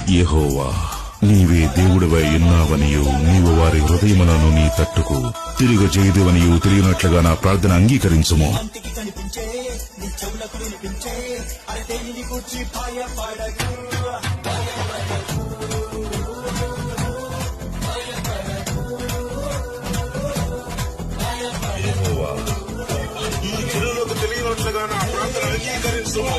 యెహోవా, నీవే దేవుడివై ఉన్నావనియు నీవు వారి హృదయములను నీ తట్టుకు తిరిగి చేయదువనియు తెలియనట్లుగా నా ప్రార్థన అంగీకరించుము. యెహోవా, ఈ జనులకు తెలియనట్లుగా నా ప్రార్థన అంగీకరించుము.